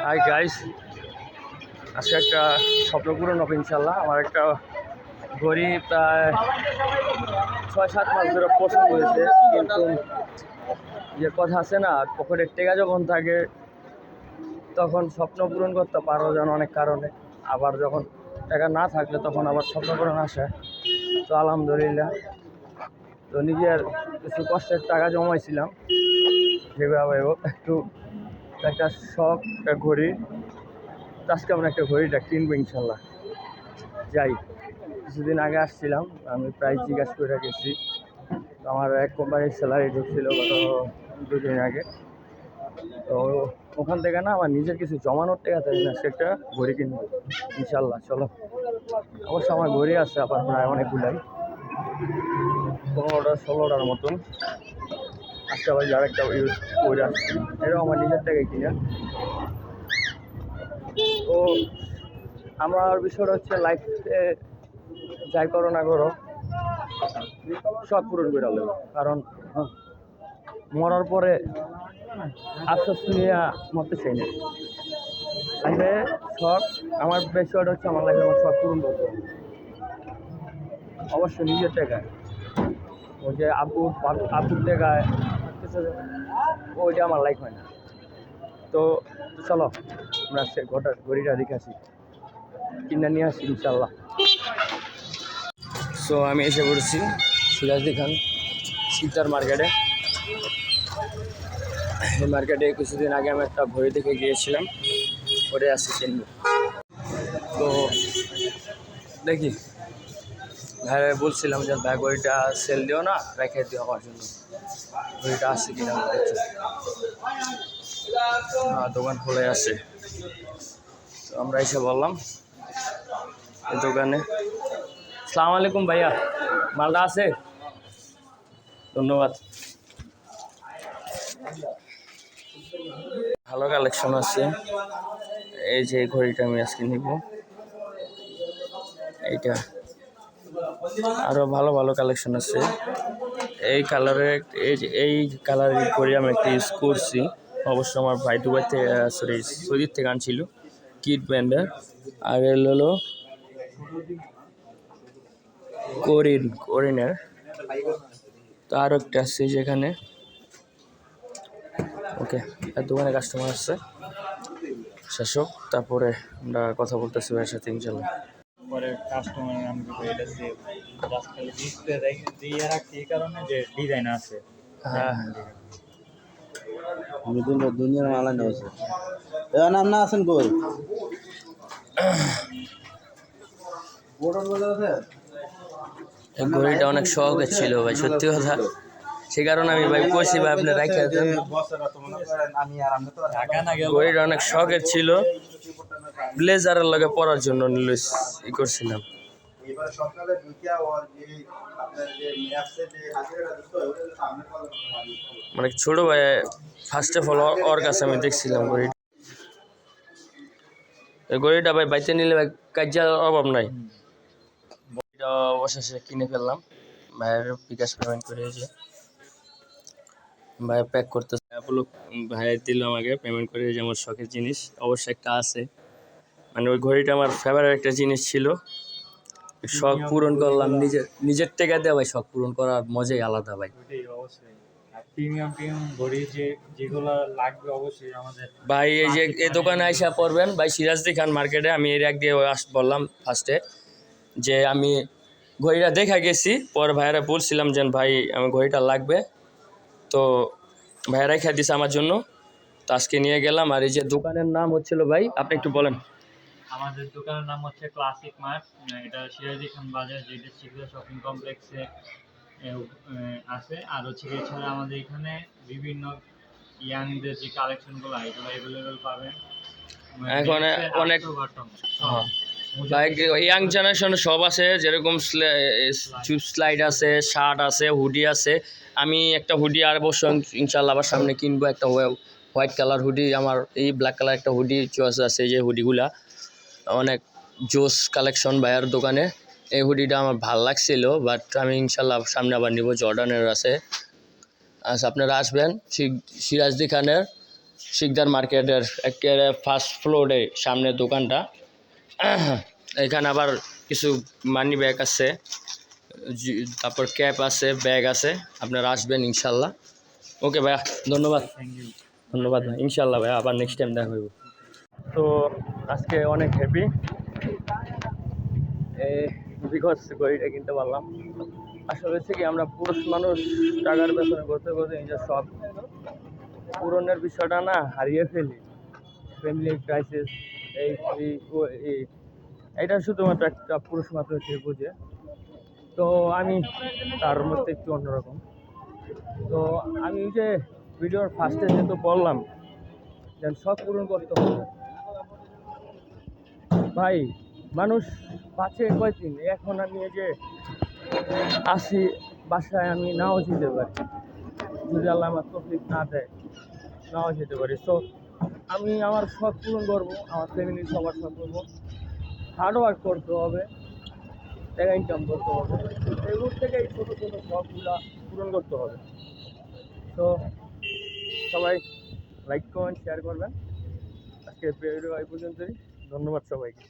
Hi guys, আজকে একটা স্বপ্ন পূরণ হবে ইনশাল্লাহ। আমার একটা ঘড়ি প্রায় 6-7 মাস ধরে পছন্দ হয়েছে, কিন্তু যে কথা আছে না, পকেটের টেকা যখন থাকে তখন স্বপ্ন পূরণ করতে পারো যেন অনেক কারণে। আবার যখন টাকা না থাকলে তখন আবার স্বপ্ন পূরণ আসে। তো আলহামদুলিল্লাহ, তো নিজের কিছু কষ্টের টাকা জমাইছিলাম, যেভাবে হোক একটু একটা শখ, একটা ঘড়ি। আজকে আমরা একটা ঘড়িটা কিনবো ইনশাল্লাহ। যাই, কিছুদিন আগে আসছিলাম, আমি প্রায় জিজ্ঞাসা করে গেছি। আমার এক কোম্পানির স্যালারি ঢুকছিল গত 2 দিন আগে। তো ওখান থেকে না আমার নিজের কিছু জমানোর টাকা থাকে না, সেটা ঘড়ি কিনবো ইনশাল্লাহ। চলো, অবশ্য আমার ঘড়ি আছে আবার প্রায় অনেকগুলাই, 15-16টার মতন। আজকে আবার যার একটা ইউজ করে আসছি, এটাও আমার নিজের টাকায় কিনা। তো আমার বিষয়টা হচ্ছে, লাইফে যাই করো না করো সব পূরণ করে নেবো, কারণ মরার পরে আফসোস নিয়ে মরতে চাই না। লাইফে শখ, আমার বিষয়টা হচ্ছে আমার লাইফে আমার শখ পূরণ করতে হবে, অবশ্যই নিজের টাকায়। ওই যে আপুর টাকায় ওইটা আমার লাইফ হয় না। তো চলো আমরা সে ঘড়িটা দেখে আসি, কিনে নিয়ে আসি ইনশাল্লাহ। সো আমি এসে পড়েছি সিরাজদি খান সিকদার মার্কেটে। এই মার্কেটে কিছুদিন আগে আমি একটা ঘড়ি দেখে গিয়েছিলাম, ঘরে আসি কিনবো। তো দেখি, ভাই বলছিলাম যে ভাই ঘড়িটা সেল দিও না, রেখে দিও আমার জন্য। ঘড়িটা আসছে কিনা দেখছি, দোকান খুলে আছে। তো আমরা এসে বললাম এই দোকানে। আসসালামু আলাইকুম ভাইয়া, মালটা আছে? ধন্যবাদ। ভালো কালেকশন আছে, এই যে ঘড়িটা আমি আজকে নিব, এইটা। আরো ভালো ভালো কালেকশন আছে এই কালারের। এই কালারের ঘড়ি আমি একটা ইউজ করছি, অবশ্য আমার ভাই দুবাই থেকে, সৌদির থেকে আনছিল, কিট ব্র্যান্ডের। আর হলো কোরিনের। তো আরও একটা আছে যেখানে। ওকে, আর দোকানে কাস্টমার আসছে, শাসক। তারপরে আমরা কথা বলতেছি ভাইয়ের সাথে ইনশাল্লাহ। পরে কাস্টমার আমাকে এটা দিয়ে জাস্ট খালি ডিসপ্লে দিয়ে রাখছি, এই কারণে যে ডিজাইন আছে। হ্যাঁ, দুনিয়ার মালা নিয়েছে। এবার নাম না আছেন কই? এই ঘড়িটা অনেক শখের ছিল ভাই, সত্যি কথা। সে কারণে আমি ভাই কইছি ভাই আপনি রাখা দেন। ঘড়িটা অনেক শখের ছিল, ব্লেজারের লগে পরার জন্য ই করছিলাম। মানে ছোট ভাই, ফার্স্ট অফ অল ওর কাছে আমি দেখছিলাম ঘড়িটা। এই ঘড়িটা ভাই বাইতে নিলে ভাই কাজের অভাব নাই। ঘড়িটা অবশেষে কিনে ফেললাম, ভাইয়ের বিকাশ পেমেন্ট করে। যে ভাই প্যাক করতেছে, ভাই দিল আমাকে পেমেন্ট করে, যে আমার শখের জিনিস অবশ্যই একটা আছে। মানে ওই ঘড়িটা আমার ফেভারিট একটা জিনিস ছিল, শখ পূরণ করলাম নিজের টাকা দিয়ে। ভাই শখ পূরণ করার মজাই আলাদা ভাই। প্রিমিয়াম ঘড়ি যেগুলো লাগবে অবশ্যই আমাদের ভাই এই যে এই দোকানে আইসা পড়বেন ভাই, সিরাজদি খান মার্কেটে। আমি এর এক দিয়ে বললাম ফার্স্টে যে আমি ঘড়িটা দেখা গেছি, পর ভাইয়ারা বলছিলাম যে ভাই আমার ঘড়িটা লাগবে। তো ভাইয়া রেখে দিছে আমার জন্য, তো আজকে নিয়ে গেলাম। আর এই যে দোকানের নাম হচ্ছিল, ভাই আপনি একটু বলেন। আমাদের দোকানের নাম হচ্ছে ক্লাসিক মার্ট। এটা সিরাজদি খান বাজার, যেটা শিখরা শপিং কমপ্লেক্সে আছে। আর হচ্ছে এছাড়া আমাদের এখানে বিভিন্ন ইয়াংদের যে কালেকশনগুলো এগুলো অ্যাভেলেবেল পাবেন। এখন অনেক ইয়াং জেনারেশনে সব আছে, যেরকম স্লাইড আছে, শার্ট আছে, হুডি আছে। আমি একটা হুডি আর বছর ইনশাল্লাহ আবার সামনে কিনবো, একটা হোয়াইট কালার হুডি। আমার এই ব্ল্যাক কালার একটা হুডি চয়েস আছে, যে হুডিগুলা অনেক জোস কালেকশন ভাইয়ার দোকানে। এই হুডিটা আমার ভাল লাগছিল, বাট আমি ইনশাল্লাহ সামনে আবার নিব। জর্ডানের আছে। আচ্ছা, আপনারা আসবেন সিরাজদি খানের শিকদার মার্কেটের একেবারে ফার্স্ট ফ্লোরে সামনে দোকানটা। এখানে আবার কিছু মানি ব্যাগ আছে, তারপর ক্যাপ আছে, ব্যাগ আছে, আপনারা আসবেন ইনশাল্লাহ। ওকে ভাইয়া, ধন্যবাদ। Thank you. ধন্যবাদ ভাই, ইনশাল্লাহ ভাইয়া আবার নেক্সট টাইম দেখা হইব। তো আজকে অনেক হ্যাপি বিকজ ঘড়িটা কিনতে পারলাম। আসলে হচ্ছে কি, আমরা পুরুষ মানুষ টাকার পেছনে করতে করতে নিজের সব পূরণের বিষয়টা না হারিয়ে ফেলি। ফ্যামিলি ক্রাইসিস, এটা শুধুমাত্র একটা পুরুষ মাত্র সে বুঝে। তো আমি তার মধ্যে একটু অন্যরকম। তো আমি ওই যে ভিডিওর ফার্স্টে যেহেতু বললাম যেন সব পূরণ করতে হবে। ভাই মানুষ বাঁচে কয়দিন? এখন আমি এই যে আসি বাসায়, আমি নাও যেতে পারি, যদি আল্লাহ আমার তৌফিক না দেয়, নাও যেতে পারি। তো আমি আমার শখ পূরণ করবো, আমার ফ্যামিলির সবার শখ করবো। হার্ড ওয়ার্ক করতে হবে, টাকা ইনকাম করতে হবে, এগুলোর থেকে এই ছোটো ছোটো শখগুলো পূরণ করতে হবে। তো সবাই লাইক কমেন্ট শেয়ার করবেন। আজকে ভিডিও এই পর্যন্তই। ধন্যবাদ সবাইকে।